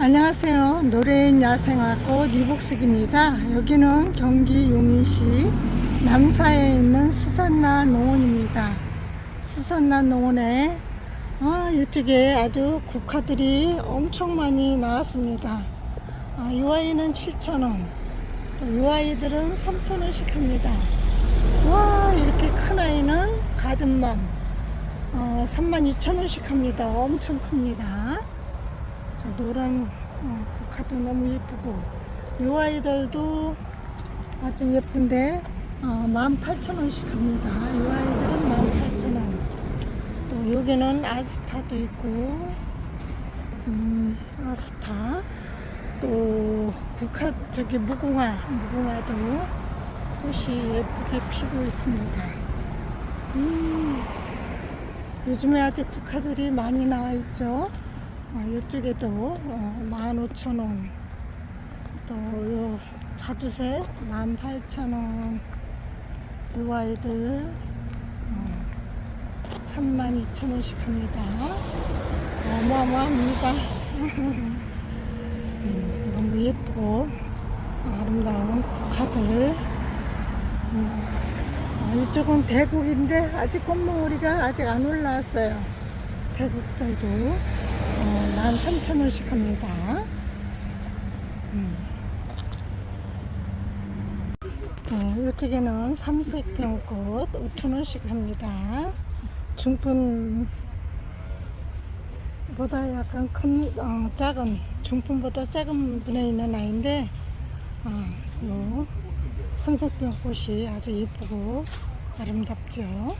안녕하세요. 노래인 야생화꽃 이복숙입니다. 여기는 경기 용인시 남사에 있는 수산나 농원입니다. 수산나 농원에 이쪽에 아주 국화들이 엄청 많이 나왔습니다. 이 아이는 7,000원, 이 아이들은 3,000원씩 합니다. 와, 이렇게 큰 아이는 가든맘 32,000원씩 합니다. 엄청 큽니다. 노란 국화도 너무 예쁘고, 이 아이들도 아주 예쁜데 18,000원씩 합니다. 이 아이들은 18,000원. 또 여기는 아스타도 있고, 아스타, 또 국화, 저기 무궁화도 꽃이 예쁘게 피고 있습니다. 요즘에 아주 국화들이 많이 나와 있죠. 이쪽에도 15,000원, 또 요 자두색 18,000원, 이 아이들 32,000원씩 합니다. 어마어마합니다. 너무 예쁘고 아름다운 국화들. 이쪽은 대국인데 아직 꽃몽우리가 아직 안 올라왔어요. 대국들도 13,000원씩 합니다. 이쪽에는 삼색병꽃 5,000원씩 합니다. 중분보다 약간 작은, 중분보다 작은 분에 있는 아이인데, 요 삼색병꽃이 아주 예쁘고 아름답죠.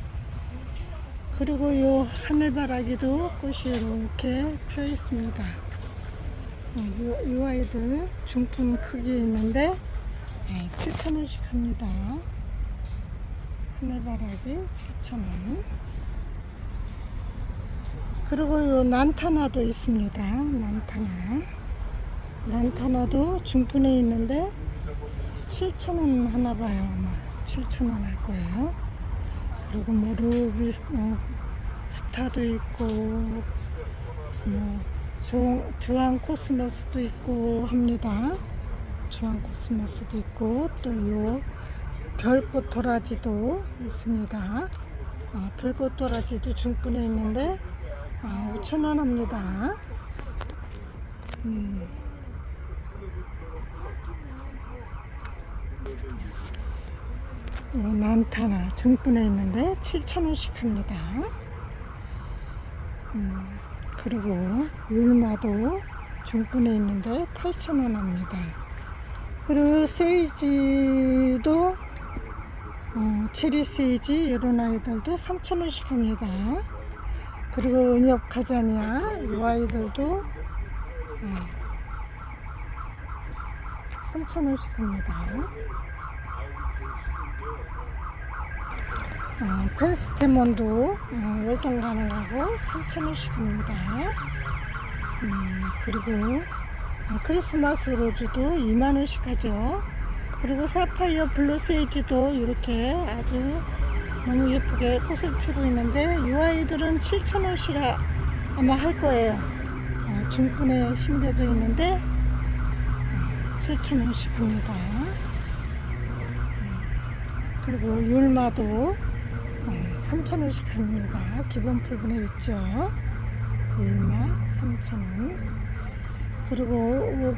그리고 요 하늘바라기도 꽃이 이렇게 펴 있습니다. 이 아이들 중품 크기에 있는데 7,000원씩 합니다. 하늘바라기 7,000원. 그리고 요 난타나도 있습니다. 난타나도 중품에 있는데 7,000원 하나 봐요. 아마 7,000원 할 거예요. 그리고 뭐 루비 스타도 있고, 주황 코스모스도 있고 합니다. 주황 코스모스도 있고, 또 요 별꽃 도라지도 있습니다. 별꽃 도라지도 중분에 있는데 5,000원 합니다. 난타나 중분에 있는데 7,000원씩 합니다. 그리고 율마도 중분에 있는데 8,000원 합니다. 그리고 세이지도 체리 세이지 이런 아이들도 3,000원씩 합니다. 그리고 은엽 가자니아 이 아이들도 3,000원씩 합니다. 페스테몬도 월동 가능하고 3,000원씩 합니다. 그리고 크리스마스 로즈도 2만원씩 하죠. 그리고 사파이어 블루 세이지도 이렇게 아주 너무 예쁘게 꽃을 피고 있는데, 이 아이들은 7,000원씩이라 아마 할 거예요. 중분에 심겨져 있는데 7,000원씩 합니다. 그리고 율마도 3,000원씩 합니다. 기본 풀분에 있죠. 율마 3,000원. 그리고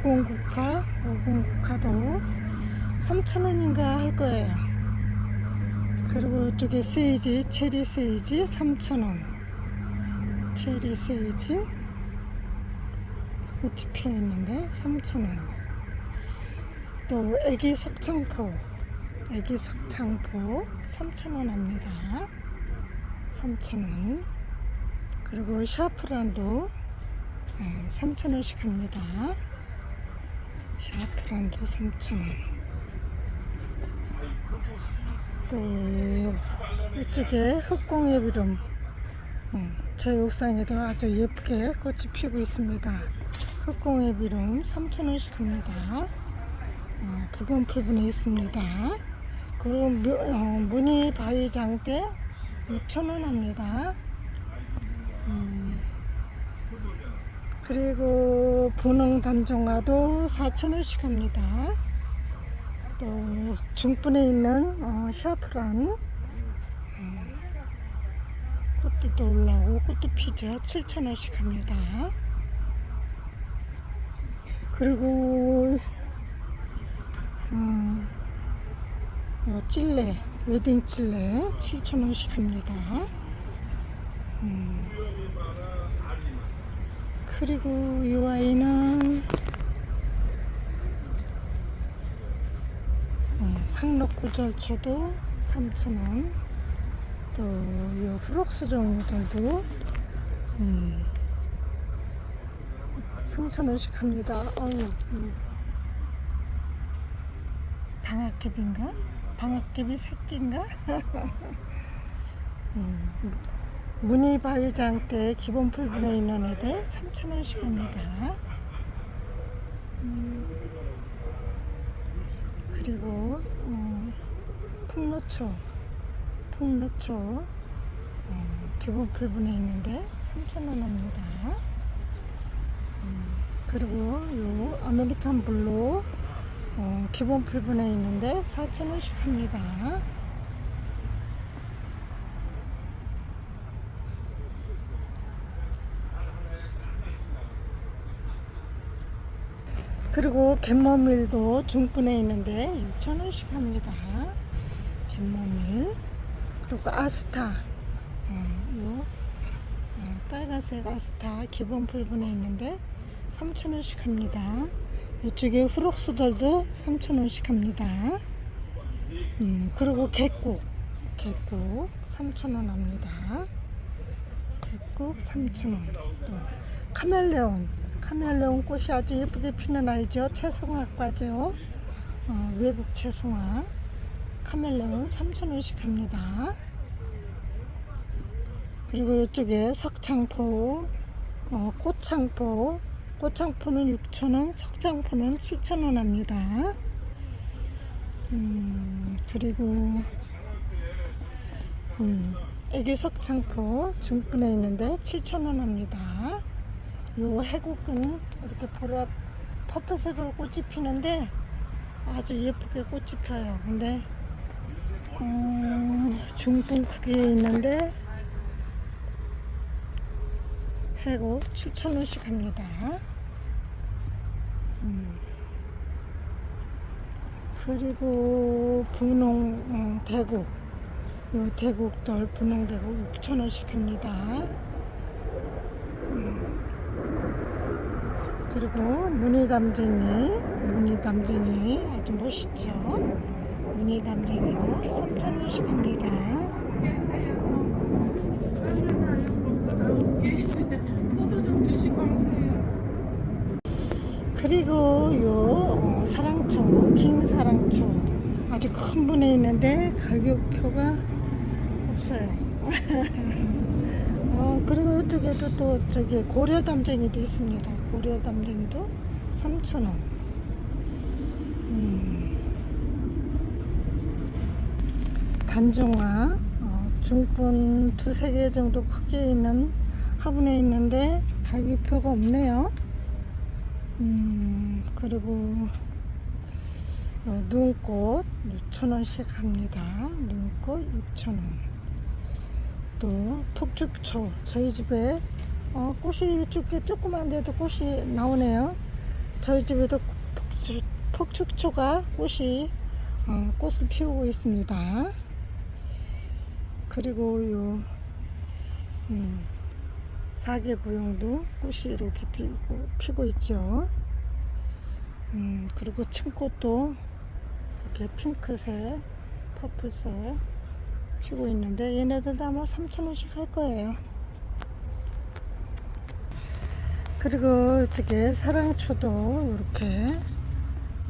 50국화도 3,000원인가 할 거예요. 그리고 이쪽에 세이지, 체리 세이지 3,000원. 체리 세이지 꽃이 피어 있는데 3,000원. 또 애기 석창포 3,000원 합니다. 3,000원. 그리고 샤프란도 3,000원씩 합니다. 샤프란도 3,000원. 또 이쪽에 흑공예비름 제 옥상에도 아주 예쁘게 꽃이 피고 있습니다. 흑공예비름 3,000원씩 합니다. 기본 풀분에 있습니다. 그리고 무늬 바위장대 6,000원 합니다. 그리고 분홍 단종화도 4,000원씩 합니다. 또 중분에 있는 샤프란 꽃도 올라오고 꽃도 피죠. 7,000원씩 합니다. 그리고 찔레, 웨딩 찔레 7,000원씩 합니다. 그리고 이 아이는 상록구절초도 3,000원. 또 이 프록스 종류들도 3,000원씩 합니다. 방학개비인가? 방학개비 새끼인가? 무늬바위장대 기본 풀분에 있는 애들 3,000원씩 합니다. 그리고 풍노초 기본 풀분에 있는데 3,000원 합니다. 그리고 요 아메리칸 블루 기본 풀분에 있는데 4,000원씩 합니다. 그리고 갯머밀도 중분에 있는데 6,000원씩 합니다. 갯머밀. 그리고 아스타 빨간색 아스타 기본 풀분에 있는데 3,000원씩 합니다. 이쪽에 후록수들도 3,000원씩 합니다. 그리고 객국 3,000원 합니다. 객국 3,000원. 또 카멜레온 꽃이 아주 예쁘게 피는 아이죠. 채송화과죠. 외국 채송화. 카멜레온 3,000원씩 합니다. 그리고 이쪽에 석창포, 꽃창포는 6,000원, 석창포는 7,000원 합니다. 그리고 애기 석창포 중분에 있는데 7,000원 합니다. 요 해국은 이렇게 보라 퍼플색으로 꽃이 피는데 아주 예쁘게 꽃이 펴요. 근데 중분 크기에 있는데 해국 7,000원씩 합니다. 그리고 분홍 대국 요 대국들 분홍 대국 6,000원씩 합니다. 그리고 무늬담쟁이 아주 멋있죠. 무늬담쟁이고 3,000원씩 합니다. 포도 좀 드시고 하세요. 그리고 요 사랑초, 긴 사랑초 아주 큰 분에 있는데 가격표가 없어요. 그리고 이쪽에도 또 저기 고려담쟁이도 있습니다. 고려담쟁이도 3,000원. 단종화 중분 2-3개 정도 크기에 있는 화분에 있는데 가격표가 없네요. 그리고 눈꽃 6,000원씩 합니다. 눈꽃 6,000원. 또 폭죽초 저희 집에 꽃이 이렇게 조그만데도 꽃이 나오네요. 저희 집에도 폭죽초가 꽃을 피우고 있습니다. 그리고 사계부용도 꽃이 이렇게 피고 있죠. 그리고 층꽃도 이렇게 핑크색, 퍼플색 피고 있는데 얘네들도 아마 3,000원씩 할 거예요. 그리고 이쪽에 사랑초도 이렇게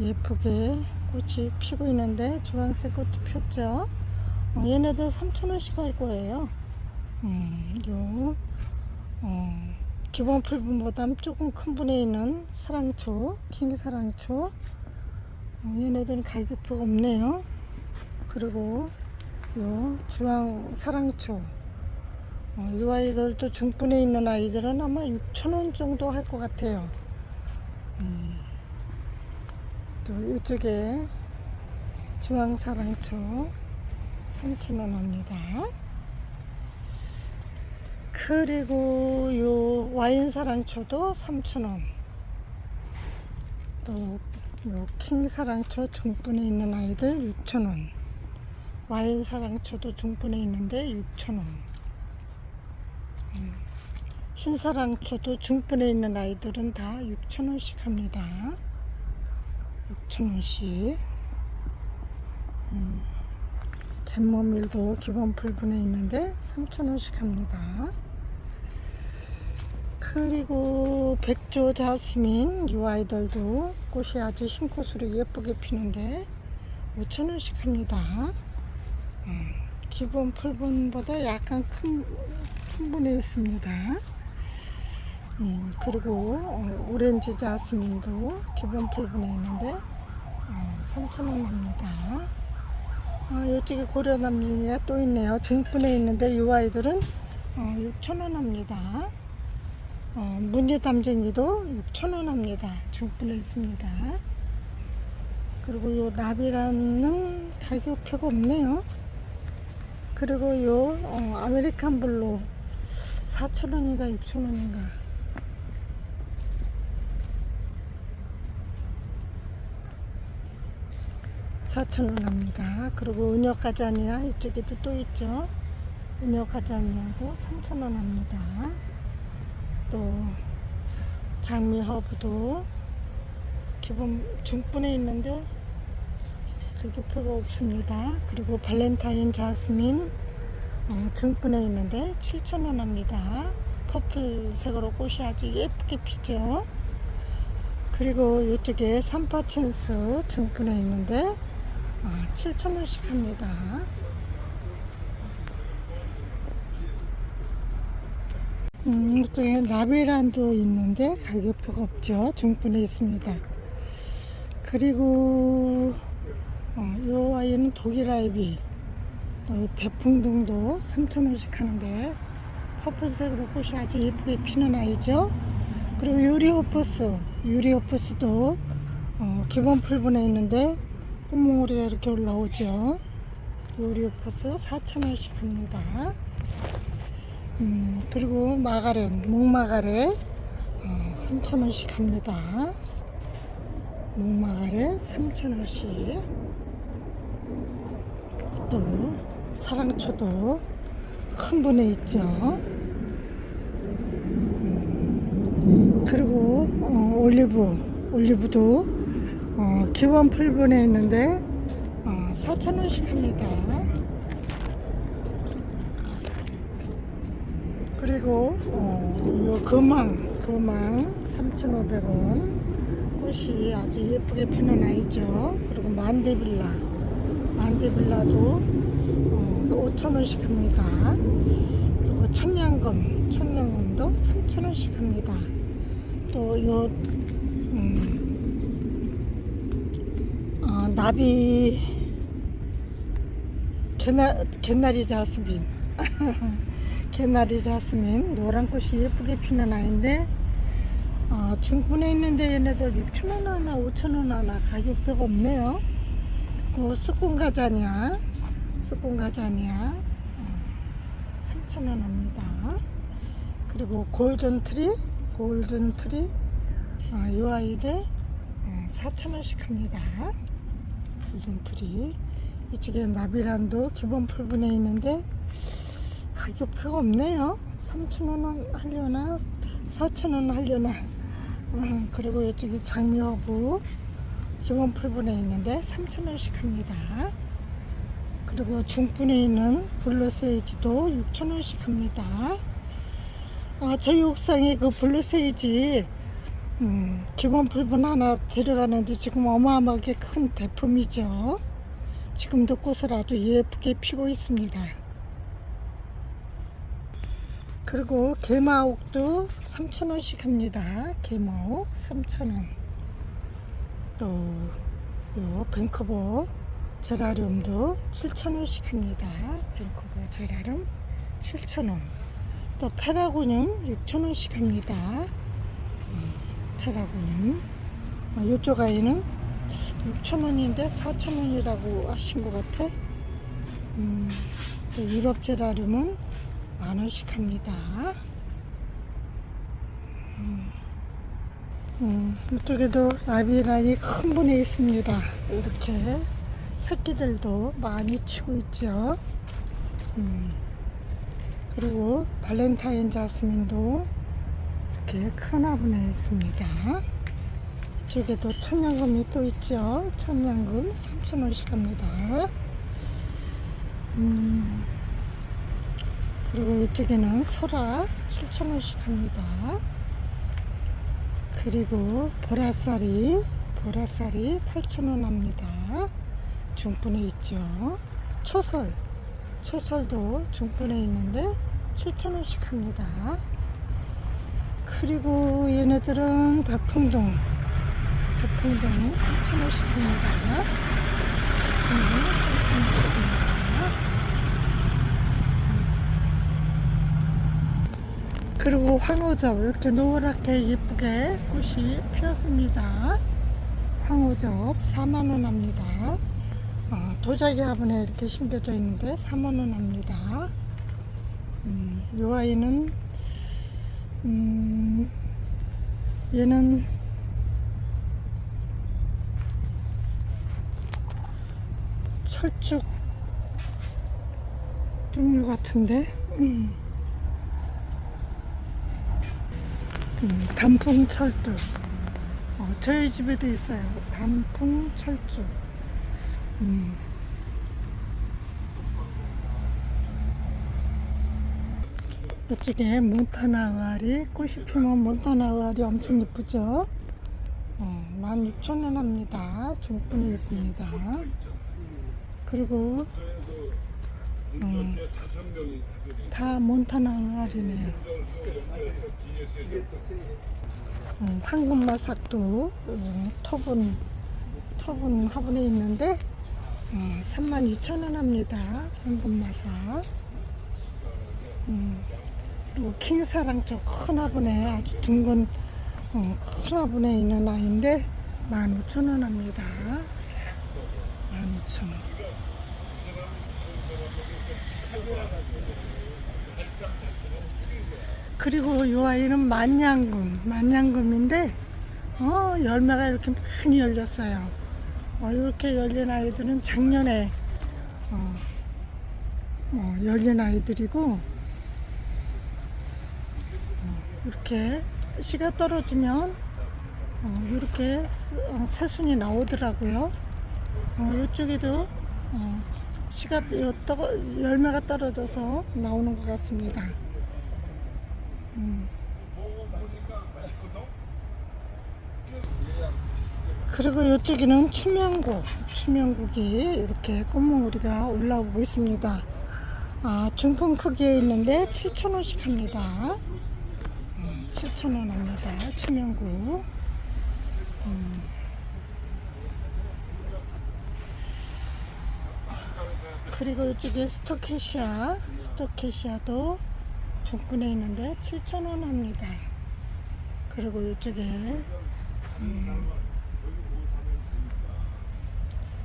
예쁘게 꽃이 피고 있는데 주황색 꽃이 폈죠. 얘네들 3,000원씩 할 거예요. 기본 풀분보다 조금 큰 분에 있는 사랑초, 긴 사랑초. 얘네들은 가격표가 없네요. 그리고 요 주황 사랑초 이 아이들도 중분에 있는 아이들은 아마 6,000원 정도 할 것 같아요. 또 이쪽에 주황사랑초 3,000원 합니다. 그리고 요 와인사랑초도 3,000원. 또 요 킹사랑초 중분에 있는 아이들 6,000원. 와인사랑초도 중분에 있는데 6,000원. 흰사랑초도 중분에 있는 아이들은 다 6,000원씩 합니다. 6,000원씩. 갯모밀도 기본 풀분에 있는데 3,000원씩 합니다. 그리고 백조 자스민 이 아이들도 꽃이 아주 흰 꽃으로 예쁘게 피는데 5,000원씩 합니다. 기본 풀분보다 약간 큰 분에 있습니다. 그리고 오렌지 자스민도 기본 풀분에 있는데 3,000원 합니다. 이쪽에 고려남진이가 또 있네요. 중분에 있는데 이 아이들은 6,000원 합니다. 문제담쟁이도 6,000원 합니다. 중분에 있습니다. 그리고 요 나비라는 가격표가 없네요. 그리고 요 아메리칸 블루 4,000원인가 6,000원인가 4,000원 합니다. 그리고 은여가자니아 이쪽에도 또 있죠. 은여가자니아도 3,000원 합니다. 또 장미허브도 기본 중분에 있는데 가격표가 없습니다. 그리고 발렌타인 자스민 중분에 있는데 7,000원 합니다. 퍼플색으로 꽃이 아주 예쁘게 피죠. 그리고 이쪽에 삼파챈스 중분에 있는데 7,000원씩 합니다. 이쪽에 라베란도 있는데 가격표가 없죠. 중분에 있습니다. 그리고 이 아이는 독일 아이비 배풍등도 3,000원씩 하는데 퍼플색으로 꽃이 아주 예쁘게 피는 아이죠. 그리고 유리오퍼스도 기본 풀분에 있는데 꽃몽우리가 이렇게 올라오죠. 유리오퍼스 4,000원씩 합니다. 그리고 목마가렛 3,000원씩 합니다. 목마가렛 3,000원씩. 또 사랑초도 큰 분에 있죠. 그리고 올리브도 기본 풀분에 있는데 4,000원씩 합니다. 그리고 요 금왕 3,500원 꽃이 아주 예쁘게 피는 아이죠. 그리고 만데빌라도 5,000원씩 합니다. 그리고 천냥금도 3,000원씩 합니다. 또 요 나비 개나리 자스민 개나리 자스민 노란 꽃이 예쁘게 피는 아이인데 중분에 있는데 얘네들 6,000원 하나 5,000원 하나 가격표가 없네요. 그리고 스콘가자니아 3,000원 합니다. 그리고 골든트리 이 아이들 4,000원씩 합니다. 골든트리 이쪽에 나비란도 기본 풀분에 있는데 가격표가 없네요. 3,000원 하려나 4,000원 하려나. 그리고 이쪽에 장미허브 기본 풀분에 있는데 3,000원씩 합니다. 그리고 중분에 있는 블루세이지도 6,000원씩 합니다. 저희 옥상에 그 블루세이지 기본 풀분 하나 데려가는데 지금 어마어마하게 큰 대품이죠. 지금도 꽃을 아주 예쁘게 피고 있습니다. 그리고 개마옥도 3,000원씩 합니다. 개마옥 3,000원. 또 요 밴커버 제라늄도 7,000원씩 합니다. 밴커버 제라늄 7,000원. 또 페라고늄 6,000원씩 합니다. 페라고늄. 이쪽 아이는 6,000원인데 4,000원이라고 하신 것 같아. 또 유럽 제라늄은 10,000원씩 합니다. 이쪽에도 라비란이 큰 분에 있습니다. 이렇게 새끼들도 많이 치고 있죠. 그리고 발렌타인 자스민도 이렇게 큰 화분에 있습니다. 이쪽에도 천냥금이 또 있죠. 천냥금 3,000원씩 합니다. 그리고 이쪽에는 설화 7,000원씩 합니다. 그리고 보라쌀이 8,000원 합니다. 중분에 있죠. 초설도 중분에 있는데 7,000원씩 합니다. 그리고 얘네들은 백풍동 3,000원씩 합니다. 그리고 황호접 이렇게 노랗게 예쁘게 꽃이 피었습니다. 황호접 4만원 합니다. 도자기 화분에 이렇게 심겨져 있는데 3만원 합니다. 이 아이는 얘는 철쭉 종류 같은데 단풍철쭉. 저희 집에도 있어요. 단풍철쭉. 이쪽에 몬타나와리, 꽃이 피면 몬타나와리 엄청 예쁘죠? 16,000원 합니다. 중분에 있습니다. 그리고 다 몬타나와리네요. 황금마삭도 토분 화분에 있는데 32,000원 합니다. 황금마삭. 그리고 킹사랑 저 큰 화분에 아주 둥근 큰 화분에 있는 아이인데 15,000원 합니다. 15,000원. 그리고 이 아이는 만냥금인데 열매가 이렇게 많이 열렸어요. 이렇게 열린 아이들은 작년에 열린 아이들이고, 이렇게 씨가 떨어지면 이렇게 새순이 나오더라고요. 이쪽에도 씨가 열매가 떨어져서 나오는 것 같습니다. 그리고 이쪽에는 추명국이 이렇게 꽃몽우리가 올라오고 있습니다. 중품 크기에 있는데 7,000원씩 합니다. 7,000원 합니다. 추명국. 그리고 이쪽에 스토케시아도 중분에 있는데 7,000원 합니다. 그리고 이쪽에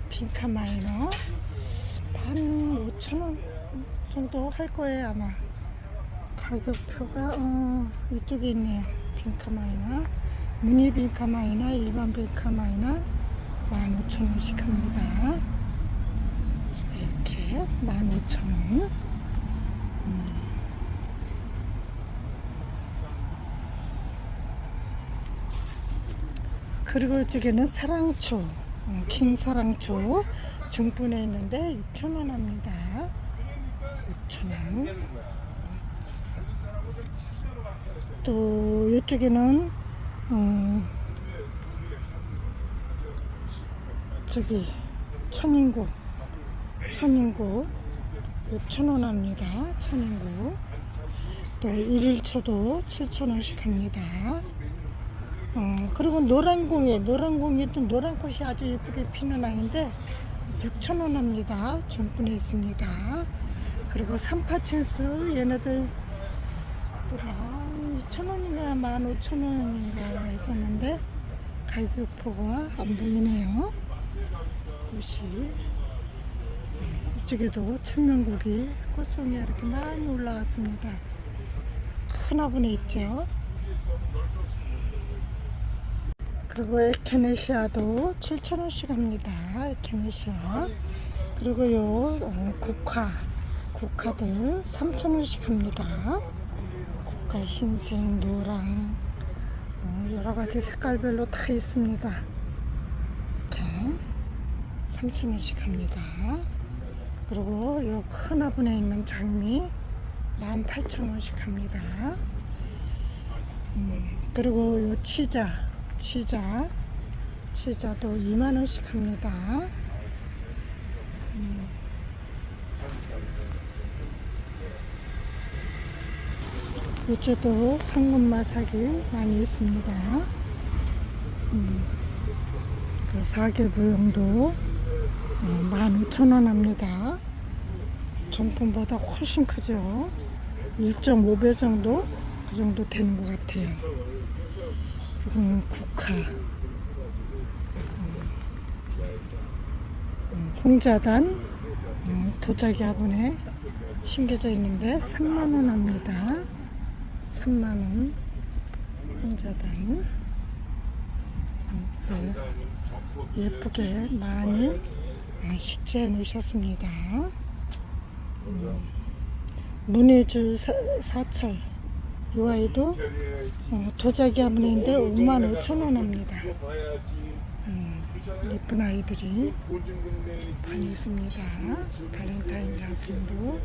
빈카마이너 15,000원 정도 할 거예요. 아마 가격표가 이쪽에 있네요. 빈카마이너, 무늬 빈카마이너, 일반 빈카마이너 15,000원씩 합니다. 이렇게 15,000원. 그리고 이쪽에는 사랑초, 킹사랑초 중분에 있는데 6,000원 합니다. 6,000원. 또 이쪽에는 천인구 6,000원 합니다. 천인구. 또 일일초도 7,000원씩 합니다. 그리고 노란공이 또 노란꽃이 아주 예쁘게 피는 아이인데 6,000원 합니다. 중분에 있습니다. 그리고 삼파친스 얘네들 그때 12,000원인가 15,000원인가 했었는데 가격표가 안 보이네요. 꽃이 이쪽에도 충명국이 꽃송이 이렇게 많이 올라갔습니다. 큰 화분에 있죠. 그리고 에케네시아도 7,000원씩 합니다. 에케네시아. 그리고요 국화들 3,000원씩 합니다. 국화 흰색, 노랑 여러가지 색깔별로 다 있습니다. 이렇게 3,000원씩 합니다. 그리고 요 큰 화분에 있는 장미 18,000원씩 합니다. 그리고 요 치자도 2만원씩 합니다. 이쪽도 황금마사기 많이 있습니다. 그 사계부용도 15,000원 합니다. 정품보다 훨씬 크죠. 1.5배 정도? 그 정도 되는 것 같아요. 국화, 홍자단, 도자기 화분에 심겨져 있는데 3만원 합니다. 3만원 홍자단. 예쁘게 많이 식재해 놓으셨습니다. 문해줄 사철 이 아이도 도자기 화분인데 55,000원 합니다. 예쁜 아이들이 많이 있습니다. 발렌타인 야생도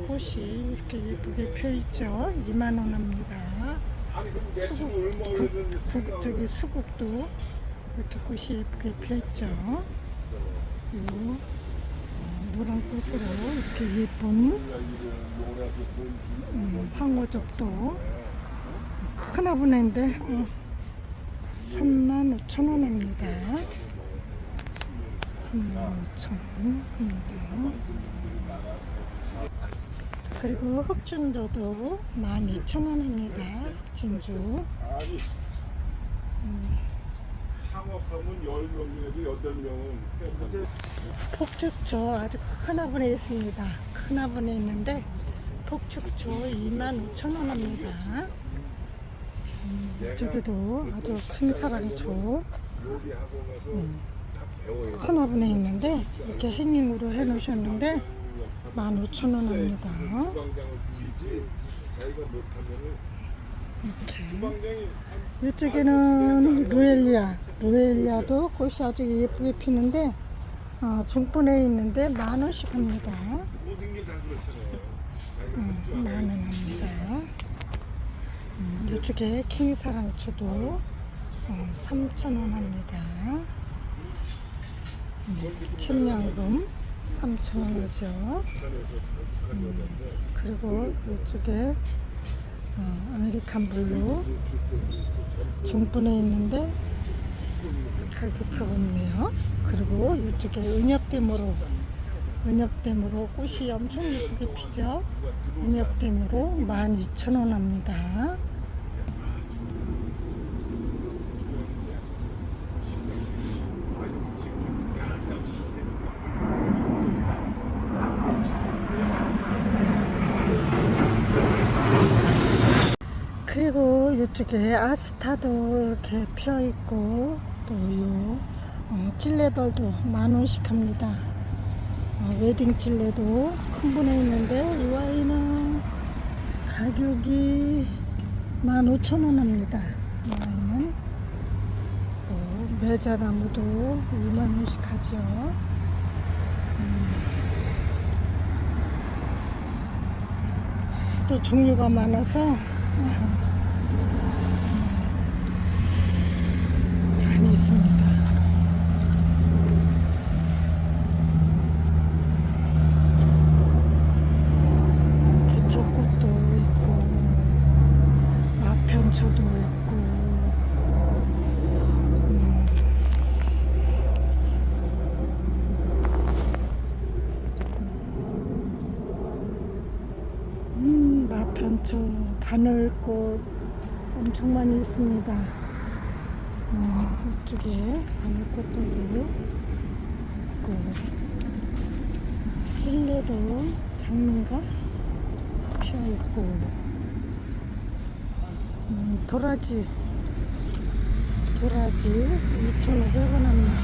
꽃이 이렇게 예쁘게 펴있죠. 2만원 합니다. 수국도 이렇게 꽃이 예쁘게 펴있죠. 그리고 노란 꽃으로 이렇게 예쁜 황호접도 큰 화분인데 35,000원 합니다. 35,000원 합니다. 그리고 흑진조도 12,000원 합니다. 흑진조. 창업하면 10명 중에서 8명은 폭죽조 아주 큰 화분에 있습니다. 큰 화분에 있는데 폭죽조 25,000원 합니다. 이쪽에도 아주 큰 사랑조 큰 화분에 있는데 이렇게 행잉으로 해 놓으셨는데 15,000원 합니다. 이렇게 이쪽에는 루엘리아도 꽃이 아주 예쁘게 피는데 중분에 있는데 10,000원씩 합니다. 10,000원 합니다. 이쪽에 킹사랑초도 3,000원 합니다. 천냥금 3,000원이죠. 그리고 이쪽에 아메리칸 블루 중분에 있는데 가격표가 없네요. 그리고 이쪽에 은엽댐으로 꽃이 엄청 예쁘게 피죠. 은엽댐으로 12,000원 합니다. 그리고 이쪽에 아스타도 이렇게 펴 있고 또 요 찔레들도 10,000원씩 합니다. 웨딩 찔레도 큰 분에 있는데 이 아이는 가격이 15,000원 합니다. 이 아이는 또 매자나무도 2만원씩 하죠. 또 종류가 많아서 많이 있습니다. 부처꽃도 있고 아편초도 있고 마편초 저 바늘꽃 엄청 많이 있습니다. 이쪽에 바늘꽃들도 있고, 찔레도 장미가 피어있고, 도라지 2,500원 합니다.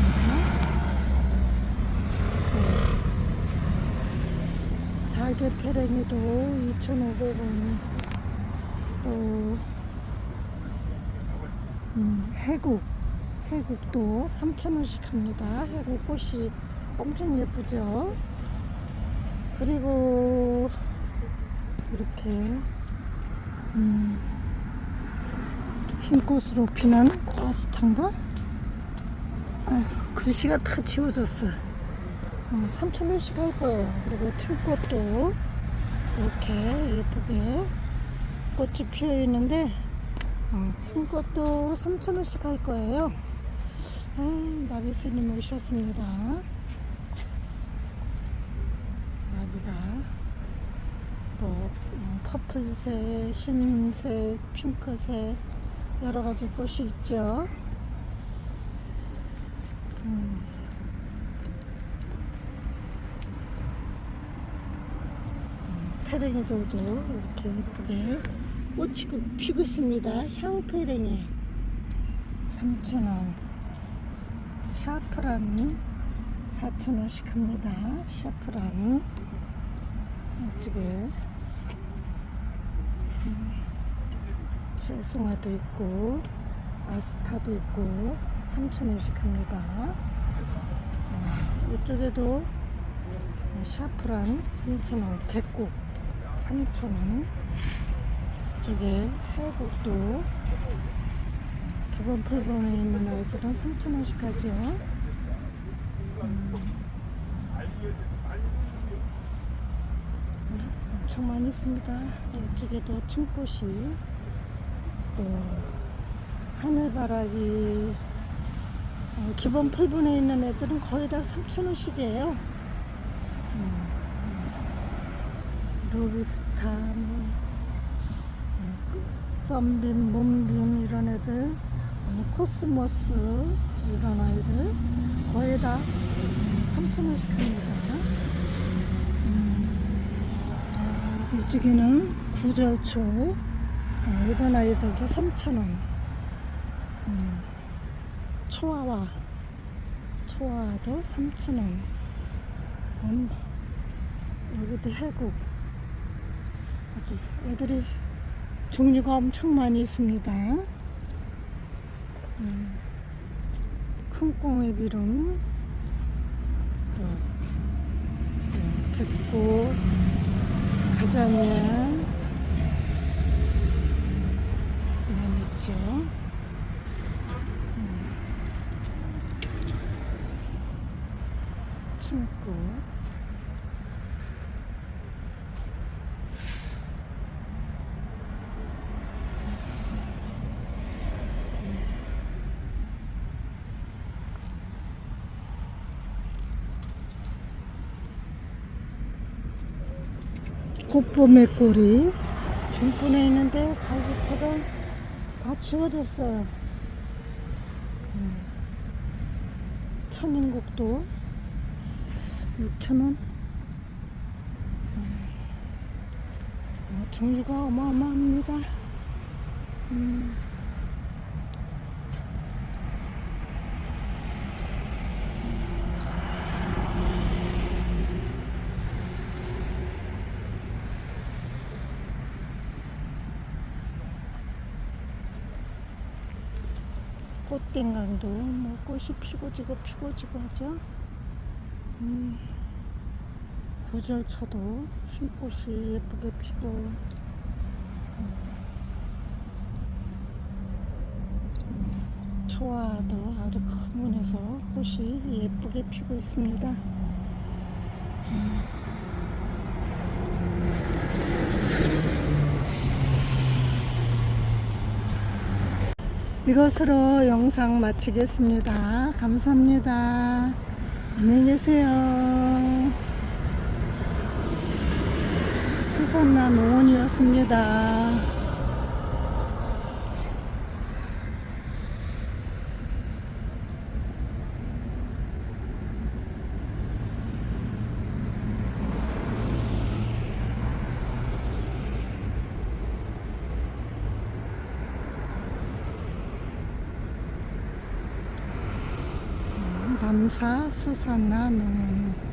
사계 페랭이도 2,500원. 또 해국도 3,000원씩 합니다. 해국꽃이 엄청 예쁘죠. 그리고 이렇게 흰꽃으로 피는 아스탄가? 아휴, 글씨가 다 지워졌어. 3,000원씩 할 거예요. 그리고 층꽃도 이렇게 예쁘게 꽃이 피어 있는데, 층꽃도 3,000원씩 할 거예요. 나비스님 오셨습니다. 나비가 또 퍼플색, 흰색, 핑크색 여러 가지 꽃이 있죠. 페랭이들도 이렇게 예쁘게 꽃이 피고 있습니다. 향페랭이 3,000원, 샤프란 4,000원씩 합니다. 샤프란 이쪽에 채송화도 있고 아스타도 있고 3,000원씩 합니다. 이쪽에도 샤프란 3,000원, 개꽃 3,000원. 이쪽에 해국도 기본 풀본에 있는 아이들은 3,000원씩 하죠. 엄청 많이 있습니다. 이쪽에도 층꽃이, 또 하늘바라기, 기본 풀본에 있는 애들은 거의 다 3,000원씩이에요. 루비스타, 썬빔, 문빔 이런 애들, 코스모스 이런 아이들 거의 다 3,000원씩 합니다. 이쪽에는 구절초 이런 아이들도 3,000원. 초아와도 3,000원. 여기도 해국. 아주 애들이 종류가 엄청 많이 있습니다. 큰 꽁의 비름, 객꽃, 가자미야 많이 있죠. 침꽃, 꽃봄의 꼬리 중분에 있는데 가격표가 다 지워졌어요. 천인국도 6,000원. 종류가 어마어마합니다. 꽃땡강도 뭐 꽃이 피고지고 하죠. 구절초도 흰꽃이 예쁘게 피고, 초아도 아주 큰 문에서 꽃이 예쁘게 피고 있습니다. 이것으로 영상 마치겠습니다. 감사합니다. 안녕히 계세요. 수산나 농원이었습니다. 남사 수산나 농원.